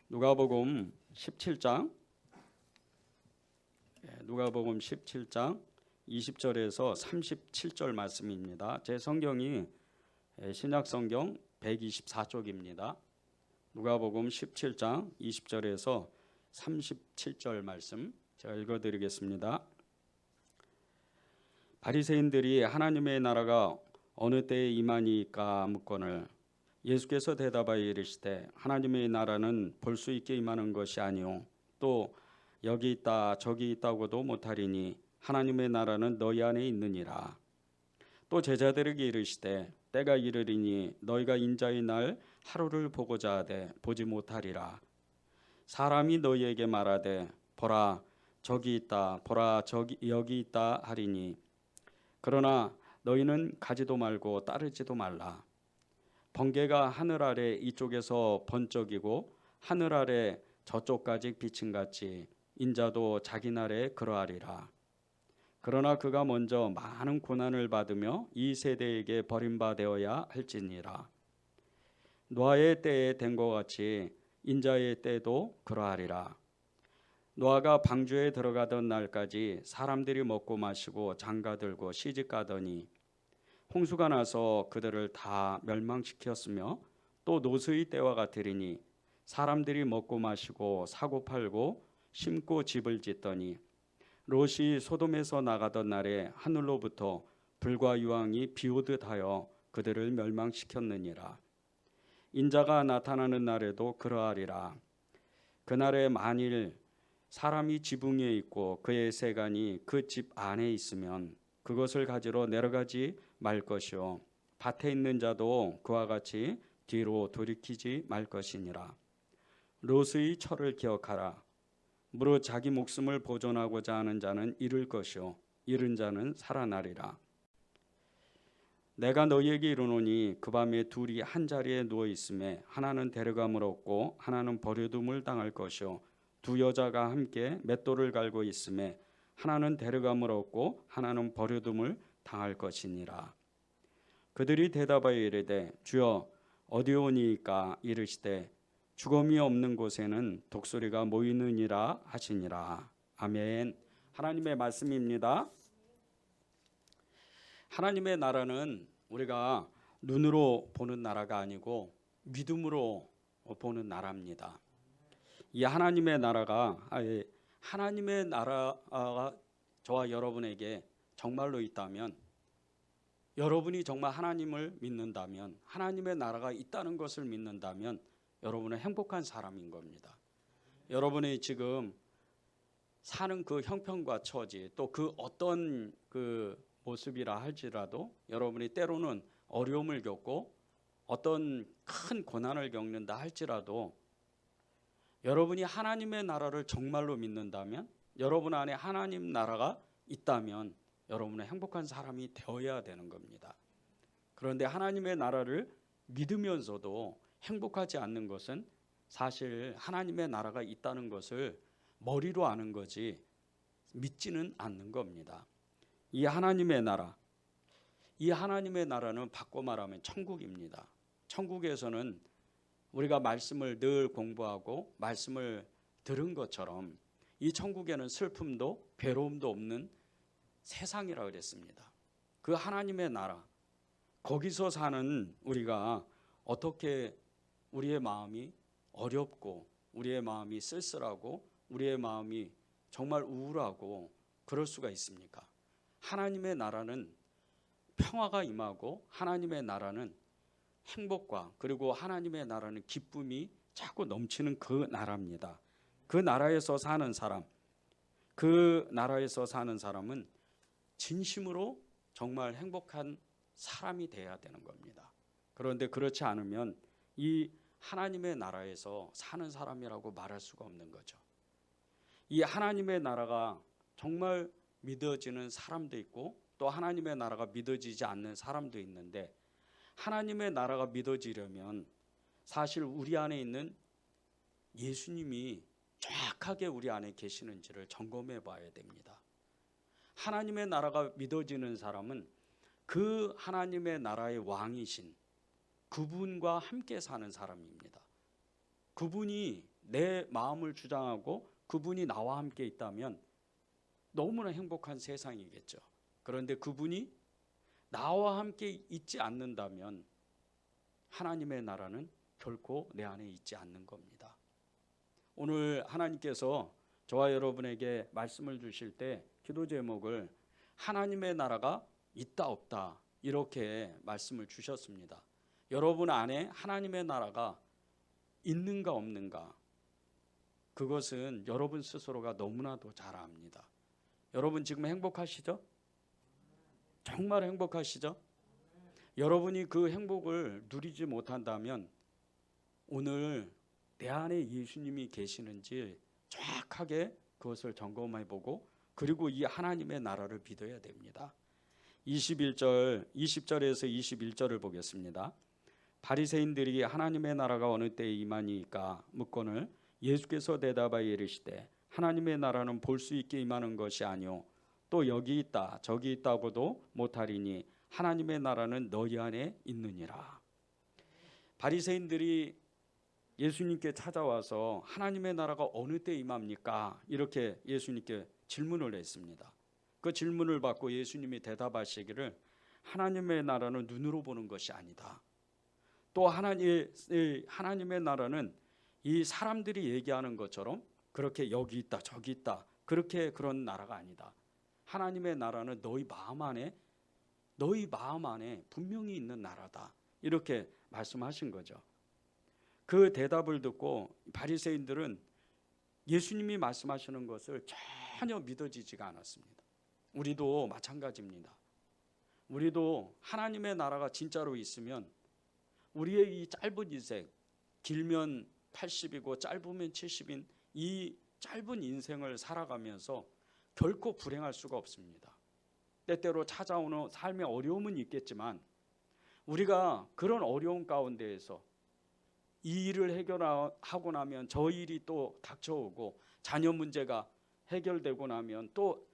누가복음 17장 누가복음 17장 20절에서 37절 말씀입니다. 제 성경이 신약 성경 124쪽입니다. 누가복음 17장 20절에서 37절 말씀 제가 읽어드리겠습니다. 바리새인들이 하나님의 나라가 어느 때에 임하니까 묻거늘 예수께서 대답하여 이르시되 하나님의 나라는 볼 수 있게 임하는 것이 아니요 또 여기 있다 저기 있다고도 못하리니 하나님의 나라는 너희 안에 있느니라. 또 제자들에게 이르시되 때가 이르리니 너희가 인자의 날 하루를 보고자 하되 보지 못하리라. 사람이 너희에게 말하되 보라 저기 있다 보라 저기 여기 있다 하리니 그러나 너희는 가지도 말고 따르지도 말라. 번개가 하늘 아래 이쪽에서 번쩍이고 하늘 아래 저쪽까지 비친 같이 인자도 자기 날에 그러하리라. 그러나 그가 먼저 많은 고난을 받으며 이 세대에게 버림받아야 할지니라. 노아의 때에 된 것 같이 인자의 때도 그러하리라. 노아가 방주에 들어가던 날까지 사람들이 먹고 마시고 장가들고 시집가더니 홍수가 나서 그들을 다 멸망시켰으며 또 노스의 때와 같으리니 사람들이 먹고 마시고 사고 팔고 심고 집을 짓더니 롯이 소돔에서 나가던 날에 하늘로부터 불과 유황이 비오듯 하여 그들을 멸망시켰느니라. 인자가 나타나는 날에도 그러하리라. 그날에 만일 사람이 지붕 위에 있고 그의 세간이 그 집 안에 있으면 그것을 가지러 내려가지 말 것이요 밭에 있는 자도 그와 같이 뒤로 돌이키지 말 것이니라. 롯의 철을 기억하라. 무릇 자기 목숨을 보존하고자 하는 자는 잃을 것이요 잃은 자는 살아나리라. 내가 너희에게 이르노니 그 밤에 둘이 한 자리에 누워 있음에 하나는 데려감을 얻고 하나는 버려둠을 당할 것이요 두 여자가 함께 맷돌을 갈고 있음에 하나는 데려감을 얻고 하나는 버려둠을 당할 것이니라. 그들이 대답하여 이르되 주여 어디오니이까? 이르시되 죽음이 없는 곳에는 독수리가 모이느니라 하시니라. 아멘. 하나님의 말씀입니다. 하나님의 나라는 우리가 눈으로 보는 나라가 아니고 믿음으로 보는 나라입니다. 이 하나님의 나라가 하나님의 나라가 저와 여러분에게 정말로 있다면, 여러분이 정말 하나님을 믿는다면, 하나님의 나라가 있다는 것을 믿는다면 여러분은 행복한 사람인 겁니다. 여러분이 지금 사는 그 형편과 처지, 또 그 어떤 그 모습이라 할지라도 여러분이 때로는 어려움을 겪고 어떤 큰 고난을 겪는다 할지라도 여러분이 하나님의 나라를 정말로 믿는다면, 여러분 안에 하나님 나라가 있다면 여러분은 행복한 사람이 되어야 되는 겁니다. 그런데 하나님의 나라를 믿으면서도 행복하지 않는 것은 사실 하나님의 나라가 있다는 것을 머리로 아는 거지 믿지는 않는 겁니다. 이 하나님의 나라는 바꿔 말하면 천국입니다. 천국에서는 우리가 말씀을 늘 공부하고 말씀을 들은 것처럼 이 천국에는 슬픔도 괴로움도 없는 세상이라고 그랬습니다. 그 하나님의 나라, 거기서 사는 우리가 어떻게 우리의 마음이 어렵고 우리의 마음이 쓸쓸하고 우리의 마음이 정말 우울하고 그럴 수가 있습니까? 하나님의 나라는 평화가 임하고 하나님의 나라는 행복과 그리고 하나님의 나라는 기쁨이 자꾸 넘치는 그 나라입니다. 그 나라에서 사는 사람은 진심으로 정말 행복한 사람이 돼야 되는 겁니다. 그런데 그렇지 않으면 이 하나님의 나라에서 사는 사람이라고 말할 수가 없는 거죠. 이 하나님의 나라가 정말 믿어지는 사람도 있고 또 하나님의 나라가 믿어지지 않는 사람도 있는데, 하나님의 나라가 믿어지려면 사실 우리 안에 있는 예수님이 정확하게 우리 안에 계시는지를 점검해 봐야 됩니다. 하나님의 나라가 믿어지는 사람은 그 하나님의 나라의 왕이신 그분과 함께 사는 사람입니다. 그분이 내 마음을 주장하고 그분이 나와 함께 있다면 너무나 행복한 세상이겠죠. 그런데 그분이 나와 함께 있지 않는다면 하나님의 나라는 결코 내 안에 있지 않는 겁니다. 오늘 하나님께서 저와 여러분에게 말씀을 주실 때 기도 제목을 하나님의 나라가 있다 없다 이렇게 말씀을 주셨습니다. 여러분 안에 하나님의 나라가 있는가 없는가, 그것은 여러분 스스로가 너무나도 잘 압니다. 여러분 지금 행복하시죠? 정말 행복하시죠? 여러분이 그 행복을 누리지 못한다면 오늘 내 안에 예수님이 계시는지 정확하게 그것을 점검해 보고 그리고 이 하나님의 나라를 믿어야 됩니다. 20절에서 21절을 보겠습니다. 바리새인들이 하나님의 나라가 어느 때에 임하니까 묻거늘 예수께서 대답하여 이르시되 하나님의 나라는 볼 수 있게 임하는 것이 아니요 또 여기 있다 저기 있다고도 못하리니 하나님의 나라는 너희 안에 있느니라. 바리새인들이 예수님께 찾아와서 하나님의 나라가 어느 때 임합니까? 이렇게 예수님께 질문을 했습니다. 그 질문을 받고 예수님이 대답하시기를 하나님의 나라는 눈으로 보는 것이 아니다. 또 하나님의 나라는 이 사람들이 얘기하는 것처럼 그렇게 여기 있다 저기 있다 그렇게 그런 나라가 아니다. 하나님의 나라는 너희 마음 안에 분명히 있는 나라다. 이렇게 말씀하신 거죠. 그 대답을 듣고 바리새인들은 예수님이 말씀하시는 것을 전혀 믿어지지가 않았습니다. 우리도 마찬가지입니다. 우리도 하나님의 나라가 진짜로 있으면 우리의 이 짧은 인생, 길면 80이고 짧으면 70인 이 짧은 인생을 살아가면서 결코 불행할 수가 없습니다. 때때로 찾아오는 삶의 어려움은 있겠지만 우리가 그런 어려움 가운데에서 이 일을 해결하고 나면 저 일이 또 닥쳐오고 자녀 문제가 해결되고 나면 또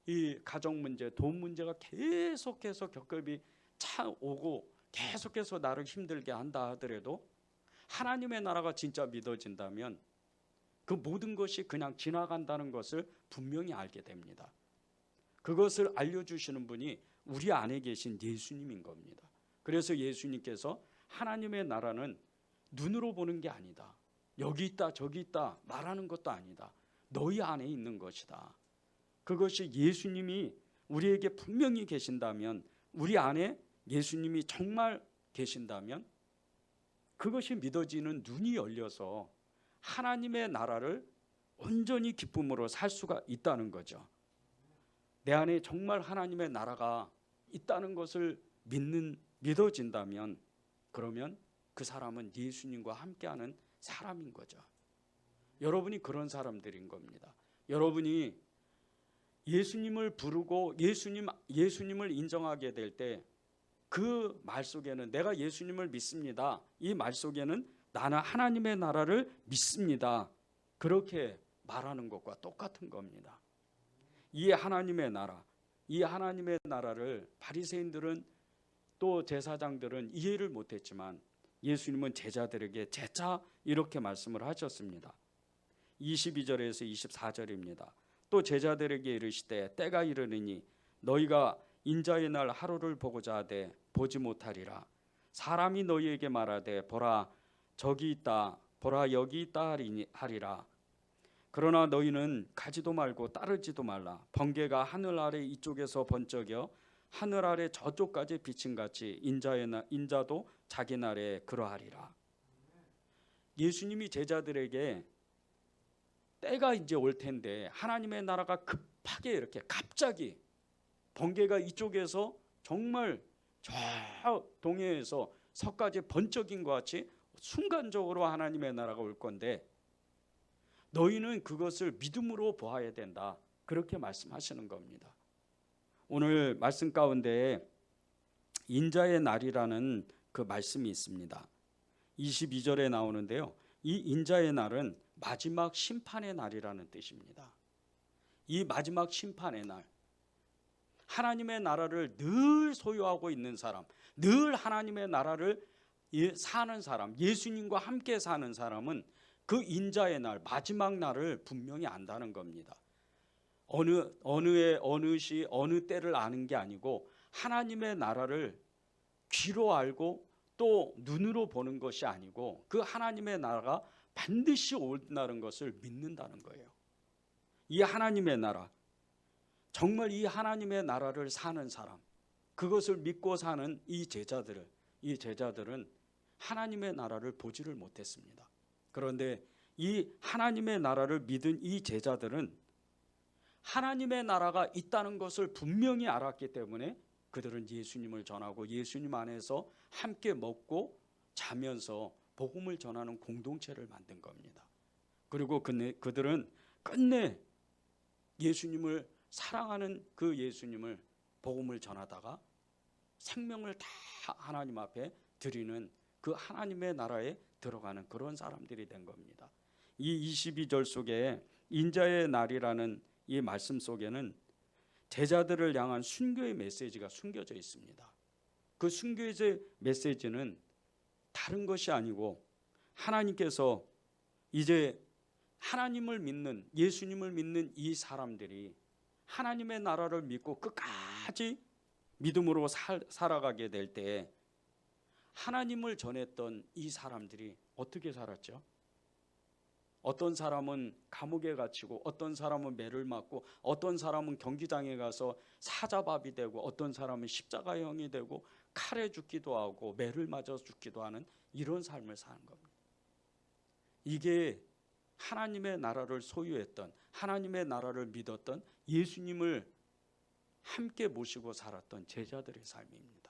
이 가정 문제, 돈 문제가 계속해서 겹겹이 차오고 계속해서 나를 힘들게 한다 하더라도 하나님의 나라가 진짜 믿어진다면 그 모든 것이 그냥 지나간다는 것을 분명히 알게 됩니다. 그것을 알려주시는 분이 우리 안에 계신 예수님인 겁니다. 그래서 예수님께서 하나님의 나라는 눈으로 보는 게 아니다. 여기 있다 저기 있다 말하는 것도 아니다. 너희 안에 있는 것이다. 그것이 예수님이 우리에게 분명히 계신다면, 우리 안에 예수님이 정말 계신다면 그것이 믿어지는 눈이 열려서 하나님의 나라를 온전히 기쁨으로 살 수가 있다는 거죠. 내 안에 정말 하나님의 나라가 있다는 것을 믿어진다면 그러면 그 사람은 예수님과 함께하는 사람인 거죠. 여러분이 그런 사람들인 겁니다. 여러분이 예수님을 부르고 예수님을 인정하게 될 때 그 말 속에는 내가 예수님을 믿습니다. 이 말 속에는 나는 하나님의 나라를 믿습니다. 그렇게 말하는 것과 똑같은 겁니다. 이 하나님의 나라를 바리새인들은 또 제사장들은 이해를 못했지만 예수님은 제자들에게 재차 이렇게 말씀을 하셨습니다. 22절에서 24절입니다. 또 제자들에게 이르시되 때가 이르느니 너희가 인자의 날 하루를 보고자 하되 보지 못하리라. 사람이 너희에게 말하되 보라 저기 있다 보라 여기 있다 하리라. 그러나 너희는 가지도 말고 따르지도 말라. 번개가 하늘 아래 이쪽에서 번쩍여 하늘 아래 저쪽까지 비친 같이 인자도 자기 날에 그러하리라. 예수님이 제자들에게 때가 이제 올 텐데 하나님의 나라가 급하게 이렇게 갑자기 번개가 이쪽에서 정말 저 동해에서 서까지 번쩍인 것 같이 순간적으로 하나님의 나라가 올 건데 너희는 그것을 믿음으로 보아야 된다. 그렇게 말씀하시는 겁니다. 오늘 말씀 가운데 인자의 날이라는 그 말씀이 있습니다. 22절에 나오는데요. 이 인자의 날은 마지막 심판의 날이라는 뜻입니다. 이 마지막 심판의 날, 하나님의 나라를 늘 소유하고 있는 사람, 늘 하나님의 나라를 사는 사람, 예수님과 함께 사는 사람은 그 인자의 날, 마지막 날을 분명히 안다는 겁니다. 어느 시 어느 때를 아는 게 아니고 하나님의 나라를 귀로 알고 또 눈으로 보는 것이 아니고 그 하나님의 나라가 반드시 온다는 것을 믿는다는 거예요. 이 하나님의 나라, 정말 이 하나님의 나라를 사는 사람, 그것을 믿고 사는 이 제자들은 하나님의 나라를 보지를 못했습니다. 그런데 이 하나님의 나라를 믿은 이 제자들은 하나님의 나라가 있다는 것을 분명히 알았기 때문에 그들은 예수님을 전하고 예수님 안에서 함께 먹고 자면서 복음을 전하는 공동체를 만든 겁니다. 그리고 그들은 끝내 예수님을 사랑하는 그 예수님을 복음을 전하다가 생명을 다 하나님 앞에 드리는 그 하나님의 나라에 들어가는 그런 사람들이 된 겁니다. 이 22절 속에 인자의 날이라는 이 말씀 속에는 제자들을 향한 순교의 메시지가 숨겨져 있습니다. 그 순교의 메시지는 다른 것이 아니고 하나님께서 이제 하나님을 믿는, 예수님을 믿는 이 사람들이 하나님의 나라를 믿고 끝까지 믿음으로 살아가게 될 때 하나님을 전했던 이 사람들이 어떻게 살았죠? 어떤 사람은 감옥에 갇히고 어떤 사람은 매를 맞고 어떤 사람은 경기장에 가서 사자밥이 되고 어떤 사람은 십자가형이 되고 칼에 죽기도 하고 매를 맞아 죽기도 하는 이런 삶을 사는 겁니다. 이게 하나님의 나라를 소유했던, 하나님의 나라를 믿었던, 예수님을 함께 모시고 살았던 제자들의 삶입니다.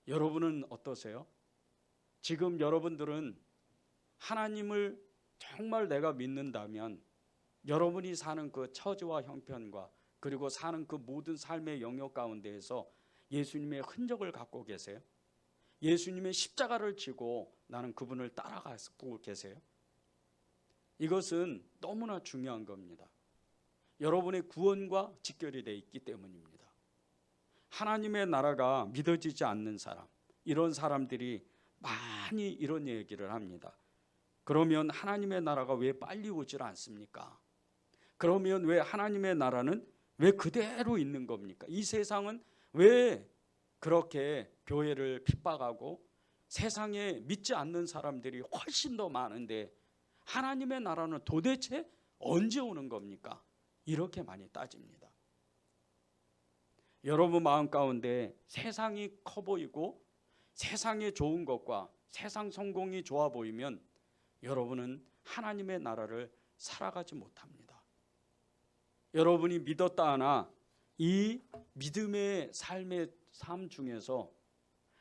여러분은 어떠세요? 지금 여러분들은 하나님을 정말 내가 믿는다면 여러분이 사는 그 처지와 형편과 그리고 사는 그 모든 삶의 영역 가운데에서 예수님의 흔적을 갖고 계세요? 예수님의 십자가를 지고 나는 그분을 따라가고 계세요? 이것은 너무나 중요한 겁니다. 여러분의 구원과 직결이 되어 있기 때문입니다. 하나님의 나라가 믿어지지 않는 사람, 이런 사람들이 많이 이런 얘기를 합니다. 그러면 하나님의 나라가 왜 빨리 오질 않습니까? 그러면 왜 하나님의 나라는 왜 그대로 있는 겁니까? 이 세상은 왜 그렇게 교회를 핍박하고 세상에 믿지 않는 사람들이 훨씬 더 많은데 하나님의 나라는 도대체 언제 오는 겁니까? 이렇게 많이 따집니다. 여러분 마음 가운데 세상이 커 보이고 세상의 좋은 것과 세상 성공이 좋아 보이면 여러분은 하나님의 나라를 살아가지 못합니다. 여러분이 믿었다 하나 이 믿음의 삶 중에서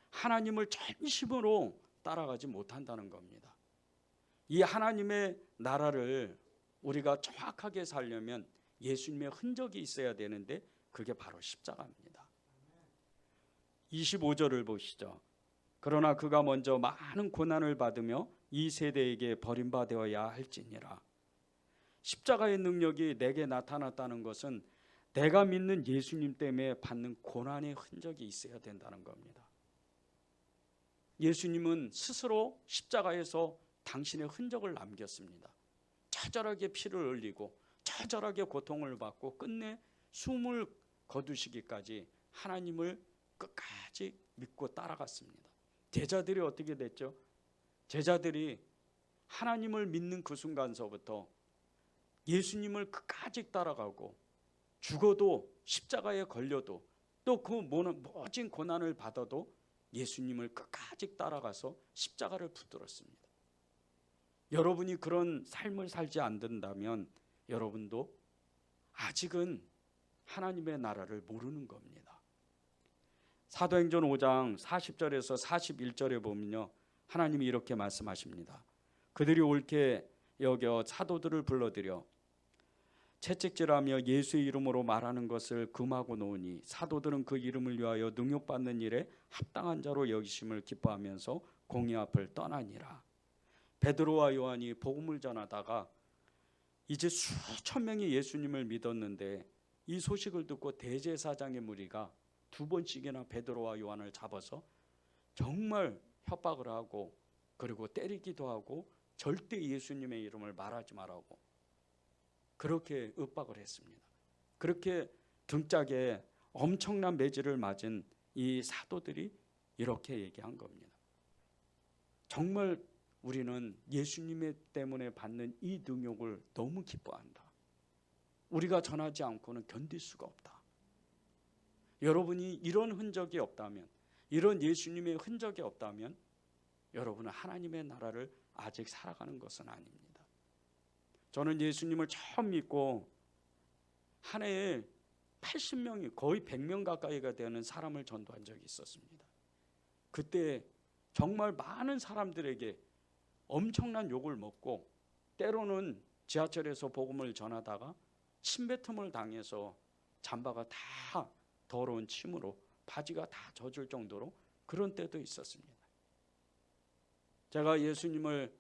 하나님을 전심으로 따라가지 못한다는 겁니다. 이 하나님의 나라를 우리가 정확하게 살려면 예수님의 흔적이 있어야 되는데 그게 바로 십자가입니다. 25절을 보시죠. 그러나 그가 먼저 많은 고난을 받으며 이 세대에게 버림받아야 할지니라. 십자가의 능력이 내게 나타났다는 것은 내가 믿는 예수님 때문에 받는 고난의 흔적이 있어야 된다는 겁니다. 예수님은 스스로 십자가에서 당신의 흔적을 남겼습니다. 처절하게 피를 흘리고 처절하게 고통을 받고 끝내 숨을 거두시기까지 하나님을 끝까지 믿고 따라갔습니다. 제자들이 어떻게 됐죠? 제자들이 하나님을 믿는 그 순간서부터 예수님을 끝까지 따라가고 죽어도 십자가에 걸려도 또 그 모진 고난을 받아도 예수님을 끝까지 따라가서 십자가를 붙들었습니다. 여러분이 그런 삶을 살지 않는다면 여러분도 아직은 하나님의 나라를 모르는 겁니다. 사도행전 5장 40절에서 41절에 보면요, 하나님이 이렇게 말씀하십니다. 그들이 옳게 여겨 사도들을 불러들여 채찍질하며 예수의 이름으로 말하는 것을 금하고 놓으니 사도들은 그 이름을 위하여 능욕받는 일에 합당한 자로 여기심을 기뻐하면서 공의 앞을 떠나니라. 베드로와 요한이 복음을 전하다가 이제 수천 명이 예수님을 믿었는데 이 소식을 듣고 대제사장의 무리가 두 번씩이나 베드로와 요한을 잡아서 정말 협박을 하고 그리고 때리기도 하고 절대 예수님의 이름을 말하지 말라고 그렇게 윽박을 했습니다. 그렇게 등짝에 엄청난 매질을 맞은 이 사도들이 이렇게 얘기한 겁니다. 정말 우리는 예수님 때문에 받는 이 능욕을 너무 기뻐한다. 우리가 전하지 않고는 견딜 수가 없다. 여러분이 이런 흔적이 없다면, 이런 예수님의 흔적이 없다면 여러분은 하나님의 나라를 아직 살아가는 것은 아닙니다. 저는 예수님을 처음 믿고 한 해에 80명이 거의 100명 가까이가 되는 사람을 전도한 적이 있었습니다. 그때 정말 많은 사람들에게 엄청난 욕을 먹고 때로는 지하철에서 복음을 전하다가 침뱉음을 당해서 잠바가 다 더러운 침으로 바지가 다 젖을 정도로 그런 때도 있었습니다. 제가 예수님을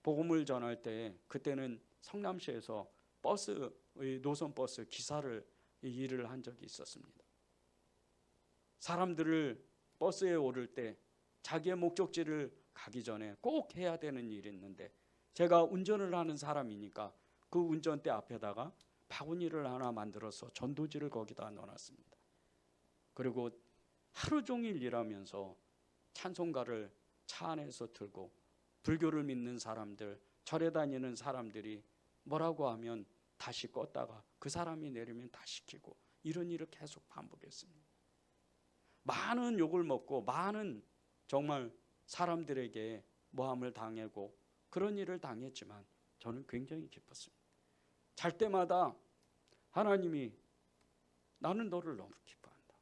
복음을 전할 때 그때는 성남시에서 노선버스 기사를 일을 한 적이 있었습니다. 사람들을 버스에 오를 때 자기의 목적지를 가기 전에 꼭 해야 되는 일이 있는데 제가 운전을 하는 사람이니까 그 운전대 앞에다가 바구니를 하나 만들어서 전도지를 거기다 넣어놨습니다. 그리고 하루 종일 일하면서 찬송가를 차 안에서 들고 불교를 믿는 사람들, 절에 다니는 사람들이 뭐라고 하면 다시 껐다가 그 사람이 내리면 다시 켜고 이런 일을 계속 반복했습니다. 많은 욕을 먹고 많은 정말 사람들에게 모함을 당하고 그런 일을 당했지만 저는 굉장히 기뻤습니다. 잘 때마다 하나님이 나는 너를 너무 기뻐한다.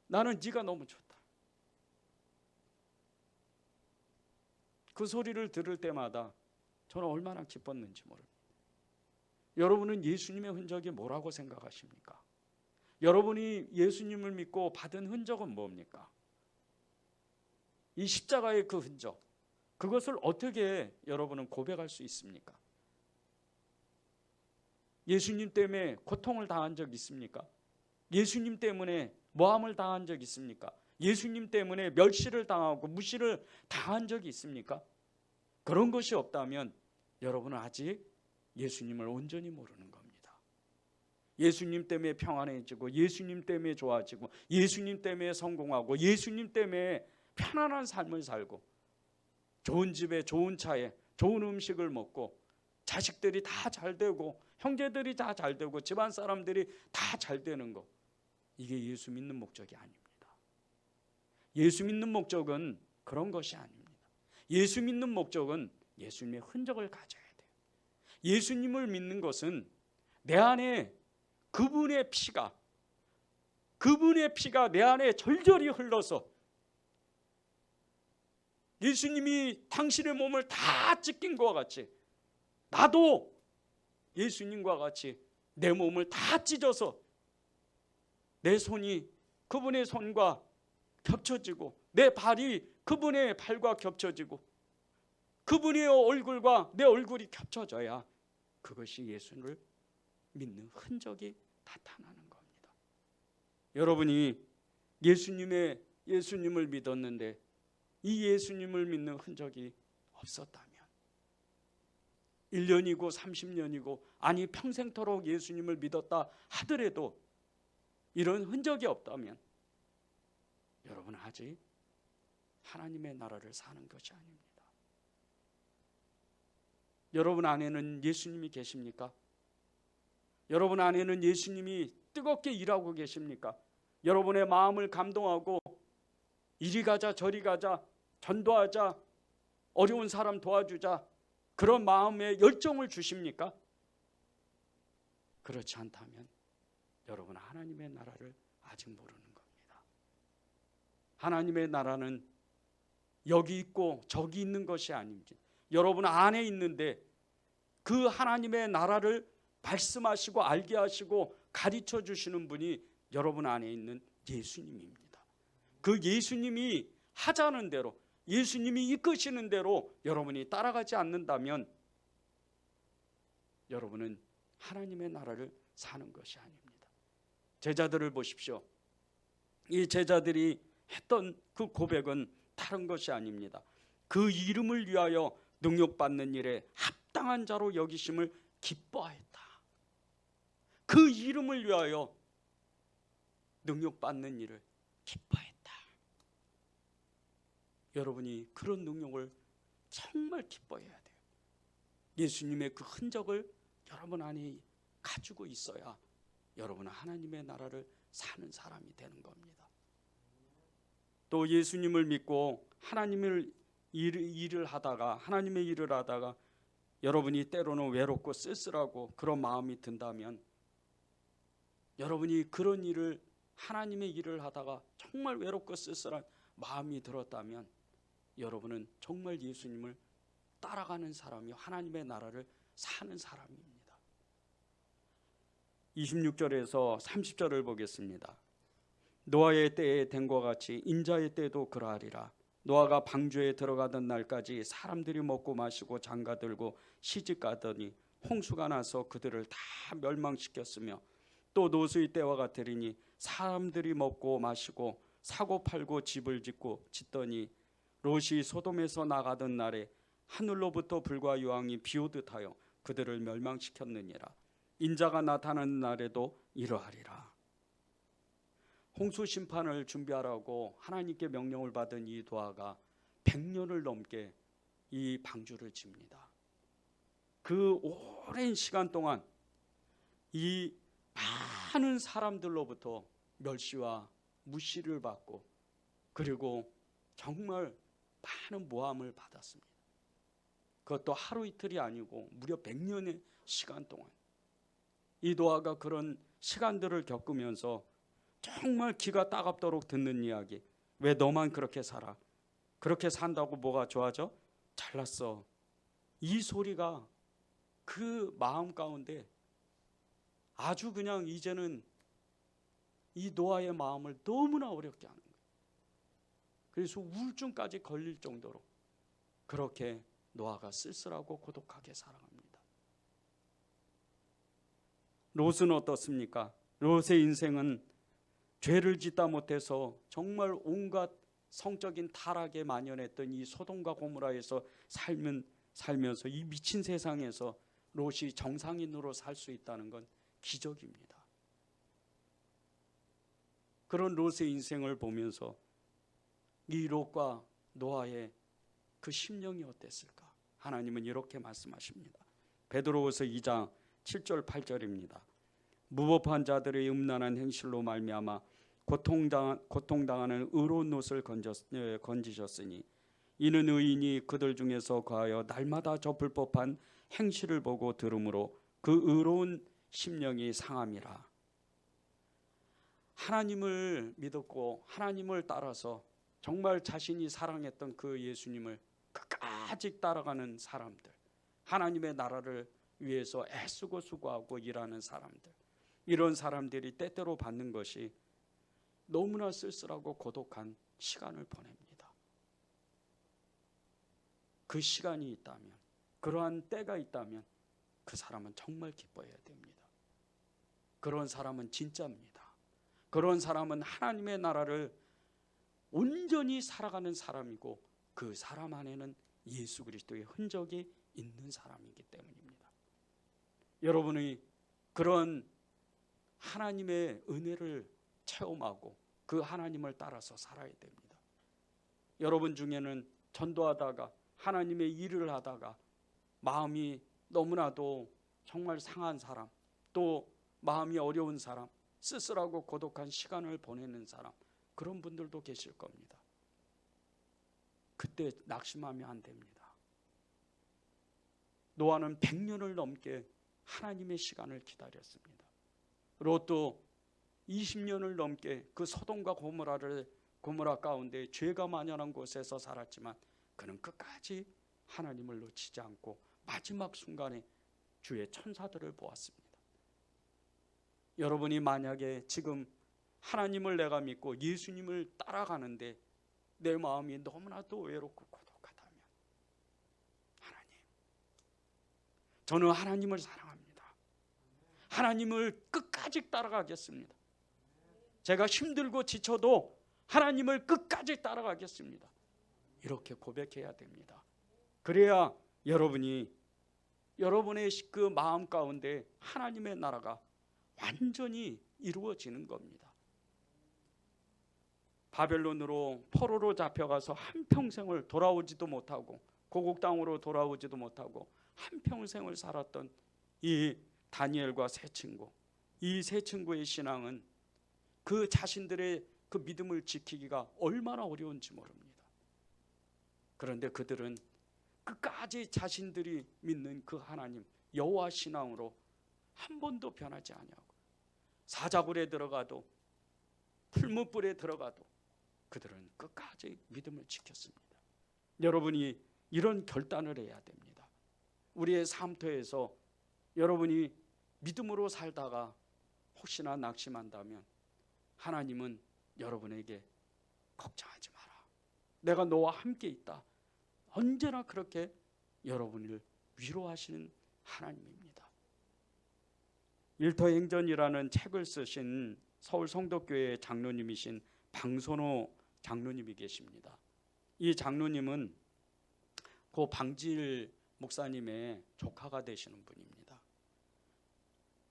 나는 네가 너무 좋다. 그 소리를 들을 때마다 저는 얼마나 기뻤는지 모릅니다. 여러분은 예수님의 흔적이 뭐라고 생각하십니까? 여러분이 예수님을 믿고 받은 흔적은 뭡니까? 이 십자가의 그 흔적, 그것을 어떻게 여러분은 고백할 수 있습니까? 예수님 때문에 고통을 당한 적 있습니까? 예수님 때문에 모함을 당한 적 있습니까? 예수님 때문에 멸시를 당하고 무시를 당한 적이 있습니까? 그런 것이 없다면 여러분은 아직 예수님을 온전히 모르는 겁니다. 예수님 때문에 평안해지고 예수님 때문에 좋아지고 예수님 때문에 성공하고 예수님 때문에 편안한 삶을 살고 좋은 집에 좋은 차에 좋은 음식을 먹고 자식들이 다 잘되고 형제들이 다 잘되고 집안 사람들이 다 잘되는 거, 이게 예수 믿는 목적이 아닙니다. 예수 믿는 목적은 그런 것이 아닙니다. 예수 믿는 목적은 예수님의 흔적을 가져야 돼요. 예수님을 믿는 것은 내 안에 그분의 피가 내 안에 절절히 흘러서 예수님이 당신의 몸을 다 찢긴 것과 같이 나도 예수님과 같이 내 몸을 다 찢어서 내 손이 그분의 손과 겹쳐지고 내 발이 그분의 발과 겹쳐지고 그분의 얼굴과 내 얼굴이 겹쳐져야 그것이 예수를 믿는 흔적이 나타나는 겁니다. 여러분이 예수님을 믿었는데 이 예수님을 믿는 흔적이 없었다면 1년이고 30년이고 아니 평생토록 예수님을 믿었다 하더라도 이런 흔적이 없다면 여러분은 아직 하나님의 나라를 사는 것이 아닙니다. 여러분 안에는 예수님이 계십니까? 여러분 안에는 예수님이 뜨겁게 일하고 계십니까? 여러분의 마음을 감동하고 이리 가자 저리 가자 전도하자 어려운 사람 도와주자 그런 마음에 열정을 주십니까? 그렇지 않다면 여러분은 하나님의 나라를 아직 모르는 겁니다. 하나님의 나라는 여기 있고 저기 있는 것이 아닙니다. 여러분 안에 있는데 그 하나님의 나라를 말씀하시고 알게 하시고 가르쳐 주시는 분이 여러분 안에 있는 예수님입니다. 그 예수님이 하자는 대로 예수님이 이끄시는 대로 여러분이 따라가지 않는다면 여러분은 하나님의 나라를 사는 것이 아닙니다. 제자들을 보십시오. 이 제자들이 했던 그 고백은 다른 것이 아닙니다. 그 이름을 위하여 능력받는 일에 합당한 자로 여기심을 기뻐하였다. 그 이름을 위하여 능력받는 일을 기뻐했다. 여러분이 그런 능력을 정말 기뻐해야 돼요. 예수님의 그 흔적을 여러분 안에 가지고 있어야 여러분은 하나님의 나라를 사는 사람이 되는 겁니다. 또 예수님을 믿고 하나님의 일을 하다가 여러분이 때로는 외롭고 쓸쓸하고 그런 마음이 든다면, 여러분이 그런 일을, 하나님의 일을 하다가 정말 외롭고 쓸쓸한 마음이 들었다면 여러분은 정말 예수님을 따라가는 사람이, 하나님의 나라를 사는 사람입니다. 26절에서 30절을 보겠습니다. 노아의 때에 된 것 같이 인자의 때도 그러하리라. 노아가 방주에 들어가던 날까지 사람들이 먹고 마시고 장가들고 시집가더니 홍수가 나서 그들을 다 멸망시켰으며, 또 노수의 때와 같으리니 사람들이 먹고 마시고 사고 팔고 집을 짓더니 롯이 소돔에서 나가던 날에 하늘로부터 불과 유황이 비오듯 하여 그들을 멸망시켰느니라. 인자가 나타나는 날에도 이러하리라. 홍수 심판을 준비하라고 하나님께 명령을 받은 이 노아가 100년을 넘게 이 방주를 집니다. 그 오랜 시간 동안 이 많은 사람들로부터 멸시와 무시를 받고, 그리고 정말 많은 모함을 받았습니다. 그것도 하루 이틀이 아니고 무려 100년의 시간 동안 이 노아가 그런 시간들을 겪으면서 정말 귀가 따갑도록 듣는 이야기. 왜 너만 그렇게 살아? 그렇게 산다고 뭐가 좋아져? 잘났어. 이 소리가 그 마음 가운데 아주 그냥 이제는 이 노아의 마음을 너무나 어렵게 하는 거예요. 그래서 우울증까지 걸릴 정도로 그렇게 노아가 쓸쓸하고 고독하게 살아갑니다. 롯은 어떻습니까? 롯의 인생은 죄를 짓다 못해서 정말 온갖 성적인 타락에 만연했던 이 소돔과 고모라에서 살면서 이 미친 세상에서 롯이 정상인으로 살 수 있다는 건 기적입니다. 그런 롯의 인생을 보면서 이 롯과 노아의 그 심령이 어땠을까? 하나님은 이렇게 말씀하십니다. 베드로후서 2장 7절 8절입니다. 무법한 자들의 음란한 행실로 말미암아 고통당하는 의로운 롯을 건지셨으니 이는 의인이 그들 중에서 거하여 날마다 저 불법한 행실을 보고 들음으로 그 의로운 심령이 상함이라. 하나님을 믿었고 하나님을 따라서 정말 자신이 사랑했던 그 예수님을 끝까지 따라가는 사람들, 하나님의 나라를 위해서 애쓰고 수고하고 일하는 사람들, 이런 사람들이 때때로 받는 것이 너무나 쓸쓸하고 고독한 시간을 보냅니다. 그 시간이 있다면, 그러한 때가 있다면 그 사람은 정말 기뻐해야 됩니다. 그런 사람은 진짜입니다. 그런 사람은 하나님의 나라를 온전히 살아가는 사람이고, 그 사람 안에는 예수 그리스도의 흔적이 있는 사람이기 때문입니다. 여러분이 그런 하나님의 은혜를 체험하고 그 하나님을 따라서 살아야 됩니다. 여러분 중에는 전도하다가 하나님의 일을 하다가 마음이 너무나도 정말 상한 사람, 또 마음이 어려운 사람, 쓸쓸하고 고독한 시간을 보내는 사람, 그런 분들도 계실 겁니다. 그때 낙심하면 안 됩니다. 노아는 100년을 넘게 하나님의 시간을 기다렸습니다. 롯도 20년을 넘게 그 소돔과 고모라 가운데 죄가 만연한 곳에서 살았지만 그는 끝까지 하나님을 놓치지 않고 마지막 순간에 주의 천사들을 보았습니다. 여러분이 만약에 지금 하나님을 내가 믿고 예수님을 따라가는데 내 마음이 너무나도 외롭고 고독하다면, 하나님, 저는 하나님을 사랑합니다. 하나님을 끝까지 따라가겠습니다. 제가 힘들고 지쳐도 하나님을 끝까지 따라가겠습니다. 이렇게 고백해야 됩니다. 그래야 여러분의 그 마음 가운데 하나님의 나라가 완전히 이루어지는 겁니다. 바벨론으로 포로로 잡혀가서 한평생을 돌아오지도 못하고 고국 땅으로 돌아오지도 못하고 한평생을 살았던 이 다니엘과 세 친구, 이 세 친구의 신앙은 그 자신들의 그 믿음을 지키기가 얼마나 어려운지 모릅니다. 그런데 그들은 끝까지 자신들이 믿는 그 하나님 여호와 신앙으로 한 번도 변하지 아니하고 사자굴에 들어가도 풀무불에 들어가도 그들은 끝까지 믿음을 지켰습니다. 여러분이 이런 결단을 해야 됩니다. 우리의 삶터에서 여러분이 믿음으로 살다가 혹시나 낙심한다면 하나님은 여러분에게 걱정하지 마라, 내가 너와 함께 있다, 언제나 그렇게 여러분을 위로하시는 하나님입니다. 일터행전이라는 책을 쓰신 서울 성덕교회 장로님이신 방선호 장로님이 계십니다. 이 장로님은 고 방질 목사님의 조카가 되시는 분입니다.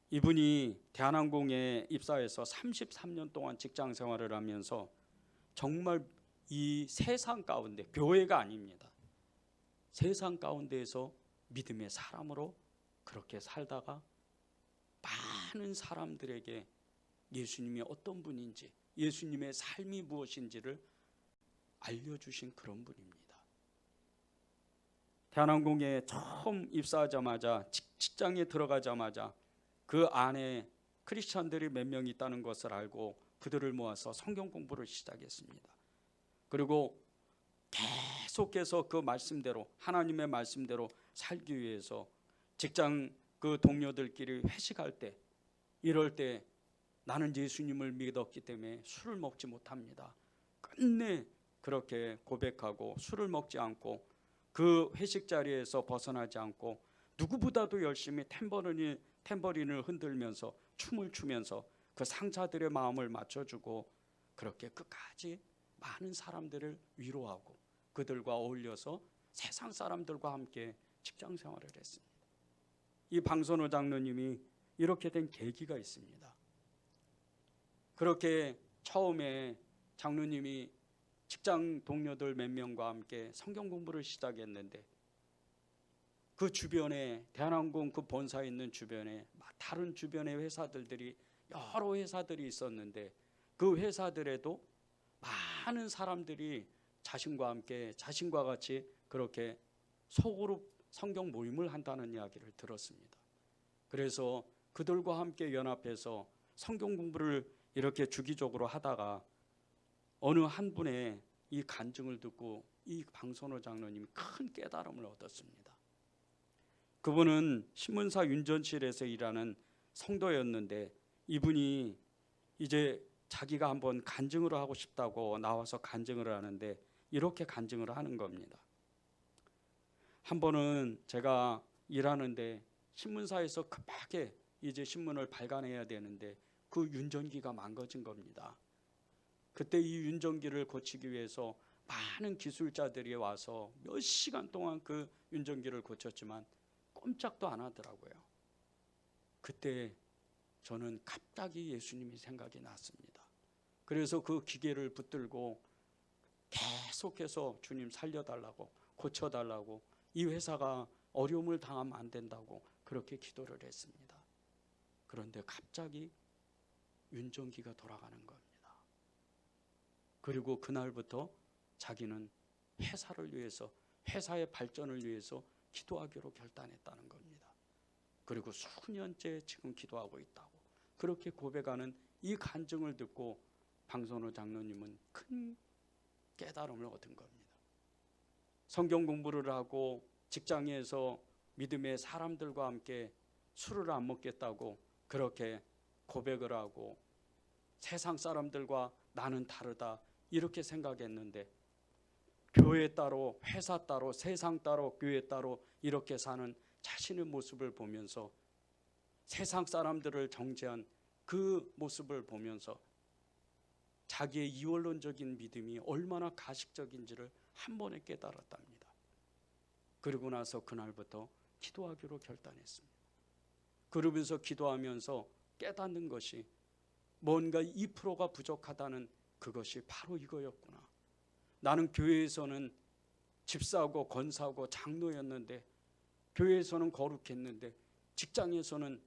이분이 대한항공에 입사해서 33년 동안 직장 생활을 하면서 정말 이 세상 가운데, 교회가 아닙니다, 세상 가운데에서 믿음의 사람으로 그렇게 살다가 많은 사람들에게 예수님이 어떤 분인지, 예수님의 삶이 무엇인지를 알려주신 그런 분입니다. 대한항공에 처음 입사하자마자, 직장에 들어가자마자 그 안에 크리스천들이 몇 명 있다는 것을 알고 그들을 모아서 성경 공부를 시작했습니다. 그리고 계속해서 그 말씀대로, 하나님의 말씀대로 살기 위해서 직장 그 동료들끼리 회식할 때, 이럴 때 나는 예수님을 믿었기 때문에 술을 먹지 못합니다, 끝내 그렇게 고백하고 술을 먹지 않고 그 회식 자리에서 벗어나지 않고 누구보다도 열심히 탬버린을 흔들면서 춤을 추면서 그 상자들의 마음을 맞춰주고 그렇게 끝까지 많은 사람들을 위로하고 그들과 어울려서 세상 사람들과 함께 직장 생활을 했습니다. 이 방선호 장로님이 이렇게 된 계기가 있습니다. 그렇게 처음에 장로님이 직장 동료들 몇 명과 함께 성경 공부를 시작했는데 그 주변에, 대한항공 그 본사에 있는 주변에 다른 주변의 회사들이 여러 회사들이 있었는데 그 회사들에도 많은 사람들이 자신과 함께, 자신과 같이 그렇게 소그룹 성경 모임을 한다는 이야기를 들었습니다. 그래서 그들과 함께 연합해서 성경 공부를 이렇게 주기적으로 하다가 어느 한 분의 이 간증을 듣고 이 방선호 장로님이 큰 깨달음을 얻었습니다. 그분은 신문사 윤전실에서 일하는 성도였는데 이분이 이제 자기가 한번 간증을 하고 싶다고 나와서 간증을 하는데 이렇게 간증을 하는 겁니다. 한 번은 제가 일하는데 신문사에서 급하게 이제 신문을 발간해야 되는데 그 윤전기가 망가진 겁니다. 그때 이 윤전기를 고치기 위해서 많은 기술자들이 와서 몇 시간 동안 그 윤전기를 고쳤지만 꼼짝도 안 하더라고요. 그때 저는 갑자기 예수님이 생각이 났습니다. 그래서 그 기계를 붙들고 계속해서 주님 살려달라고, 고쳐달라고, 이 회사가 어려움을 당하면 안 된다고 그렇게 기도를 했습니다. 그런데 갑자기 윤전기가 돌아가는 겁니다. 그리고 그날부터 자기는 회사를 위해서, 회사의 발전을 위해서 기도하기로 결단했다는 겁니다. 그리고 수년째 지금 기도하고 있다고 그렇게 고백하는 이 간증을 듣고 방선호 장로님은 큰 깨달음을 얻은 겁니다. 성경 공부를 하고 직장에서 믿음의 사람들과 함께 술을 안 먹겠다고 그렇게 고백을 하고 세상 사람들과 나는 다르다 이렇게 생각했는데 교회 따로, 회사 따로, 세상 따로, 교회 따로 이렇게 사는 자신의 모습을 보면서 세상 사람들을 정죄한 그 모습을 보면서 자기의 이원론적인 믿음이 얼마나 가식적인지를 한 번에 깨달았답니다. 그리고 나서 그날부터 기도하기로 결단했습니다. 그러면서 기도하면서 깨닫는 것이 뭔가 2%가 부족하다는 그것이 바로 이거였구나. 나는 교회에서는 집사하고 권사하고 장로였는데, 교회에서는 거룩했는데, 직장에서는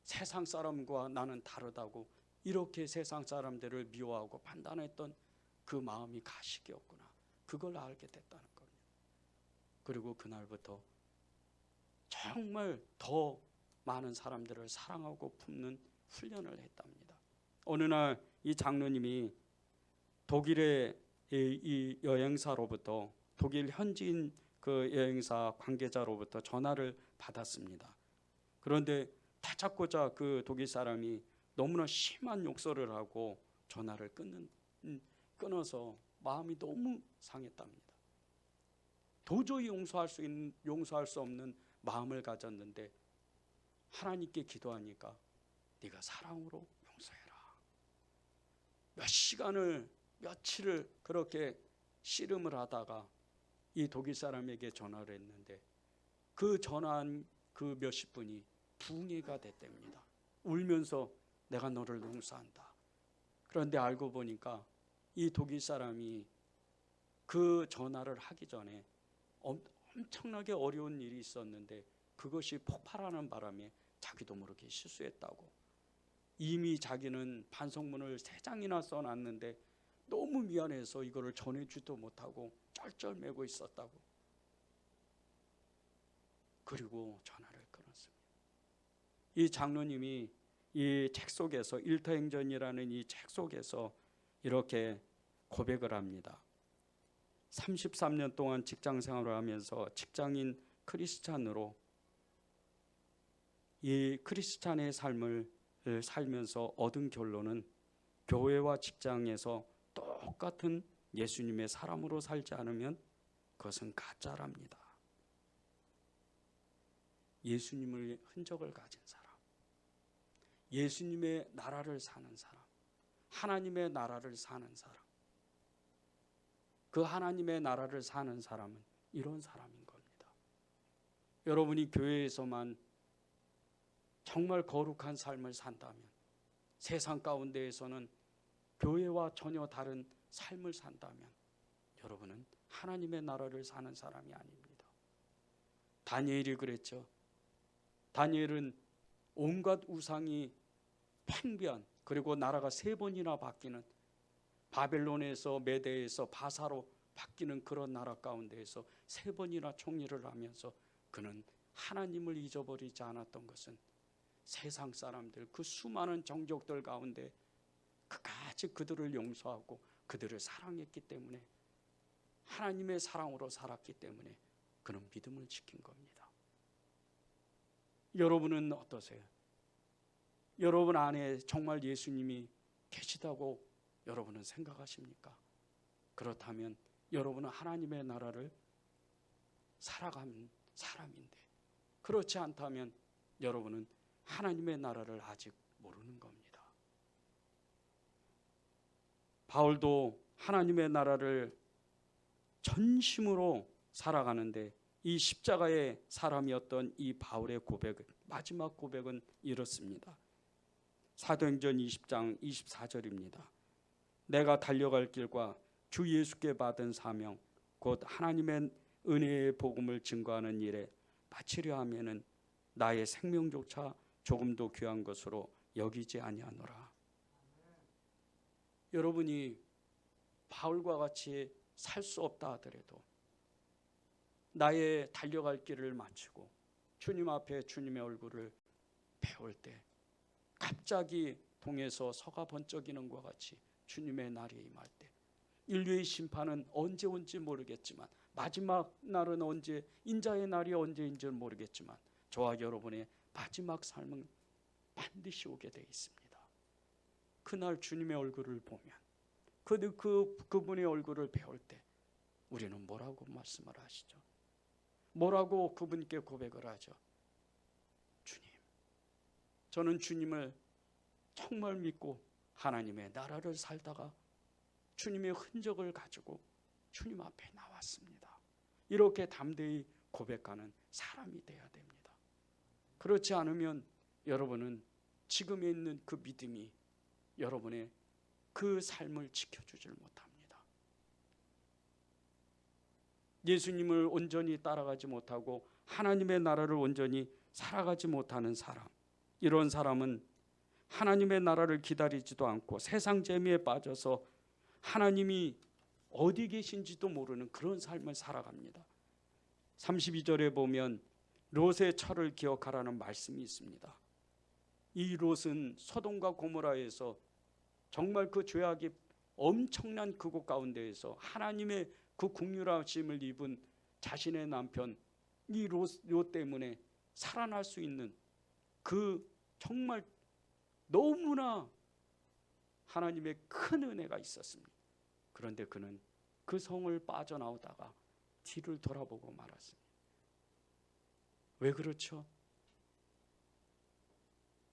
세상 사람과 나는 다르다고 이렇게 세상 사람들을 미워하고 판단했던 그 마음이 가식이었구나. 그걸 알게 됐다는 겁니다. 그리고 그날부터 정말 더 많은 사람들을 사랑하고 품는 훈련을 했답니다. 어느 날 이 장로님이 독일의 이 여행사로부터, 독일 현지인 그 여행사 관계자로부터 전화를 받았습니다. 그런데 다잡고자 그 독일 사람이 너무나 심한 욕설을 하고 전화를 끊어서 마음이 너무 상했답니다. 도저히 용서할 수 없는 마음을 가졌는데 하나님께 기도하니까 네가 사랑으로 용서해라. 며칠을 그렇게 씨름을 하다가 이 독일 사람에게 전화를 했는데 그 전화한 그 몇십 분이 붕해가 됐답니다. 울면서 내가 너를 용서한다. 그런데 알고 보니까 이 독일 사람이 그 전화를 하기 전에 엄청나게 어려운 일이 있었는데 그것이 폭발하는 바람에 자기도 모르게 실수했다고. 이미 자기는 반성문을 3장이나 써놨는데 너무 미안해서 이거를 전해주지도 못하고 쩔쩔매고 있었다고. 그리고 전화를 끊었습니다. 이 장로님이 이 책 속에서, 일터행전이라는 이 책 속에서 이렇게 고백을 합니다. 33년 동안 직장 생활을 하면서 직장인 크리스찬으로 이 크리스찬의 삶을 살면서 얻은 결론은 교회와 직장에서 똑같은 예수님의 사람으로 살지 않으면 그것은 가짜랍니다. 예수님의 흔적을 가진 사람, 예수님의 나라를 사는 사람, 하나님의 나라를 사는 사람, 그 하나님의 나라를 사는 사람은 이런 사람인 겁니다. 여러분이 교회에서만 정말 거룩한 삶을 산다면, 세상 가운데에서는 교회와 전혀 다른 삶을 산다면 여러분은 하나님의 나라를 사는 사람이 아닙니다. 다니엘이 그랬죠. 다니엘은 온갖 우상이 팽배한, 그리고 나라가 3번이나 바뀌는, 바벨론에서 메대에서 바사로 바뀌는 그런 나라 가운데에서 3번이나 총리를 하면서 그는 하나님을 잊어버리지 않았던 것은 세상 사람들, 그 수많은 정족들 가운데 그까지 그들을 용서하고 그들을 사랑했기 때문에, 하나님의 사랑으로 살았기 때문에 그는 믿음을 지킨 겁니다. 여러분은 어떠세요? 여러분 안에 정말 예수님이 계시다고 여러분은 생각하십니까? 그렇다면 여러분은 하나님의 나라를 살아가는 사람인데, 그렇지 않다면 여러분은 하나님의 나라를 아직 모르는 겁니다. 바울도 하나님의 나라를 전심으로 살아가는데 이 십자가의 사람이었던 이 바울의 고백, 마지막 고백은 이렇습니다. 사도행전 20장 24절입니다. 내가 달려갈 길과 주 예수께 받은 사명, 곧 하나님의 은혜의 복음을 증거하는 일에 바치려 하면은 나의 생명조차 조금도 귀한 것으로 여기지 아니하노라. 여러분이 바울과 같이 살 수 없다 하더라도 나의 달려갈 길을 마치고 주님 앞에 주님의 얼굴을 배울 때 갑자기 동에서 서가 번쩍이는 것과 같이 주님의 날이 임할 때, 인류의 심판은 언제 온지 모르겠지만, 마지막 날은 언제, 인자의 날이 언제인지는 모르겠지만 저와 여러분의 마지막 삶은 반드시 오게 되어 있습니다. 그날 주님의 얼굴을 보면, 그분의 얼굴을 배울 때 우리는 뭐라고 말씀을 하시죠? 뭐라고 그분께 고백을 하죠? 주님, 저는 주님을 정말 믿고 하나님의 나라를 살다가 주님의 흔적을 가지고 주님 앞에 나왔습니다. 이렇게 담대히 고백하는 사람이 되어야 됩니다. 그렇지 않으면 여러분은 지금에 있는 그 믿음이 여러분의 그 삶을 지켜주질 못합니다. 예수님을 온전히 따라가지 못하고 하나님의 나라를 온전히 살아가지 못하는 사람, 이런 사람은 하나님의 나라를 기다리지도 않고 세상 재미에 빠져서 하나님이 어디 계신지도 모르는 그런 삶을 살아갑니다. 32절에 보면 롯의 처를 기억하라는 말씀이 있습니다. 이 롯은 소돔과 고모라에서 정말 그 죄악이 엄청난 그곳 가운데에서 하나님의 그 긍휼하심을 입은 자신의 남편 이 롯 때문에 살아날 수 있는 그 정말 너무나 하나님의 큰 은혜가 있었습니다. 그런데 그는 그 성을 빠져나오다가 뒤를 돌아보고 말았습니다. 왜 그렇죠?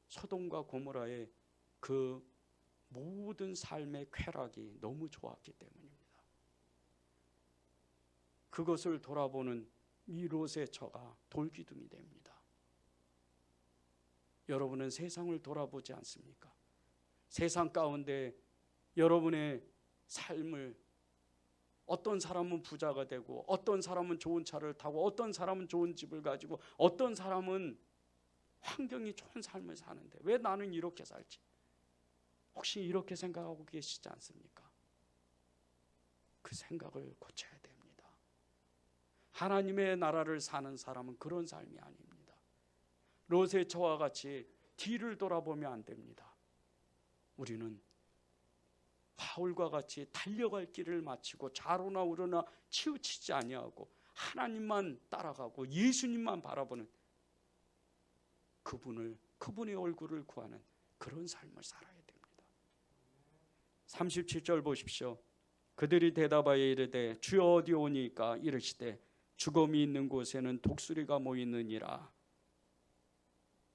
소돔과 고모라의 그 모든 삶의 쾌락이 너무 좋았기 때문입니다. 그것을 돌아보는 이 롯의 처가 돌기둥이 됩니다. 여러분은 세상을 돌아보지 않습니까? 세상 가운데 여러분의 삶을, 어떤 사람은 부자가 되고 어떤 사람은 좋은 차를 타고 어떤 사람은 좋은 집을 가지고 어떤 사람은 환경이 좋은 삶을 사는데 왜 나는 이렇게 살지? 혹시 이렇게 생각하고 계시지 않습니까? 그 생각을 고쳐야 됩니다. 하나님의 나라를 사는 사람은 그런 삶이 아닙니다. 롯의 처와 같이 뒤를 돌아보면 안 됩니다. 우리는 바울과 같이 달려갈 길을 마치고 좌로나 우로나 치우치지 아니하고 하나님만 따라가고 예수님만 바라보는 그분의 얼굴을 구하는 그런 삶을 살아야 됩니다. 37절 보십시오. 그들이 대답하여 이르되 주여 어디 오니까 이르시되 죽음이 있는 곳에는 독수리가 모이느니라.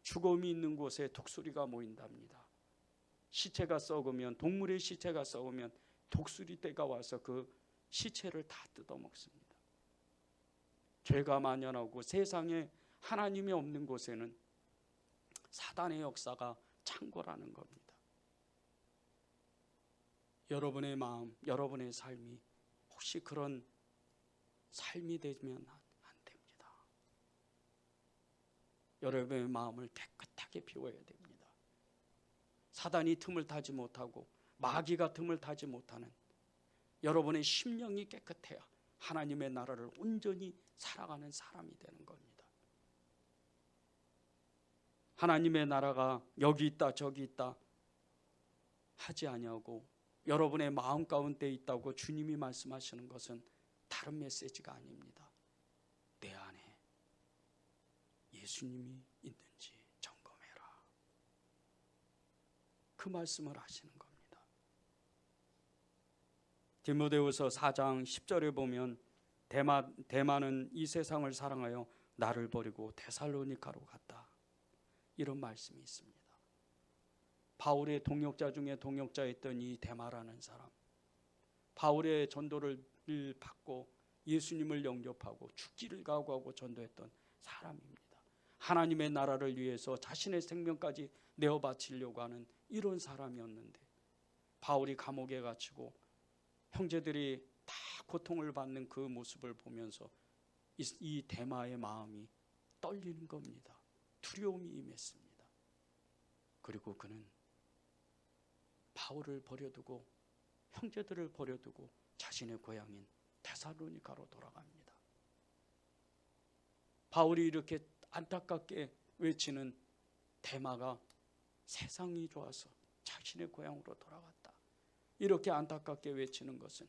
죽음이 있는 곳에 독수리가 모인답니다. 시체가 썩으면, 동물의 시체가 썩으면 독수리 떼가 와서 그 시체를 다 뜯어먹습니다. 죄가 만연하고 세상에 하나님이 없는 곳에는 사단의 역사가 창궐하는 겁니다. 여러분의 마음, 여러분의 삶이 혹시 그런 삶이 되면 안 됩니다. 여러분의 마음을 깨끗하게 비워야 됩니다. 사단이 틈을 타지 못하고 마귀가 틈을 타지 못하는 여러분의 심령이 깨끗해야 하나님의 나라를 온전히 살아가는 사람이 되는 겁니다. 하나님의 나라가 여기 있다 저기 있다 하지 아니하고 여러분의 마음 가운데 있다고 주님이 말씀하시는 것은 다른 메시지가 아닙니다. 내 안에 예수님이 있는지 점검해라. 그 말씀을 하시는 겁니다. 디모데후서 4장 10절에 보면 데마는 이 세상을 사랑하여 나를 버리고 데살로니가로 갔다. 이런 말씀이 있습니다. 바울의 동역자 중에 동역자였던 이 데마라는 사람, 바울의 전도를 받고 예수님을 영접하고 죽기를 각오하고 전도했던 사람입니다. 하나님의 나라를 위해서 자신의 생명까지 내어 바치려고 하는 이런 사람이었는데 바울이 감옥에 갇히고 형제들이 다 고통을 받는 그 모습을 보면서 이 데마의 마음이 떨리는 겁니다. 두려움이 임했습니다. 그리고 그는 바울을 버려두고 형제들을 버려두고 자신의 고향인 데살로니가로 돌아갑니다. 바울이 이렇게 안타깝게 외치는 데마가 세상이 좋아서 자신의 고향으로 돌아갔다. 이렇게 안타깝게 외치는 것은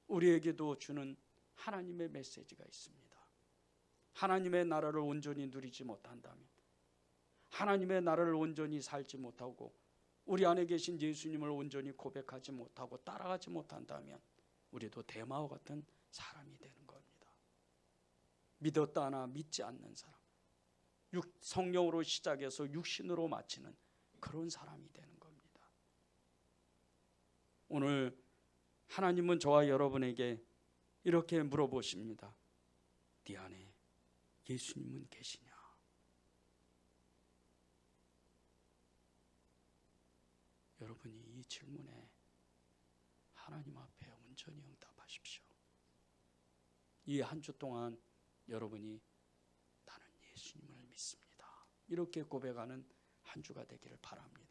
우리에게도 주는 하나님의 메시지가 있습니다. 하나님의 나라를 온전히 누리지 못한다면, 하나님의 나라를 온전히 살지 못하고 우리 안에 계신 예수님을 온전히 고백하지 못하고 따라가지 못한다면 우리도 데마와 같은 사람이 되는 겁니다. 믿었다 하나 믿지 않는 사람, 성령으로 시작해서 육신으로 마치는 그런 사람이 되는 겁니다. 오늘 하나님은 저와 여러분에게 이렇게 물어보십니다. 우리 안에 예수님은 계시냐? 여러분이 이 질문에 하나님 앞에 온전히 응답하십시오. 이 한 주 동안 여러분이 나는 예수님을 믿습니다, 이렇게 고백하는 한 주가 되기를 바랍니다.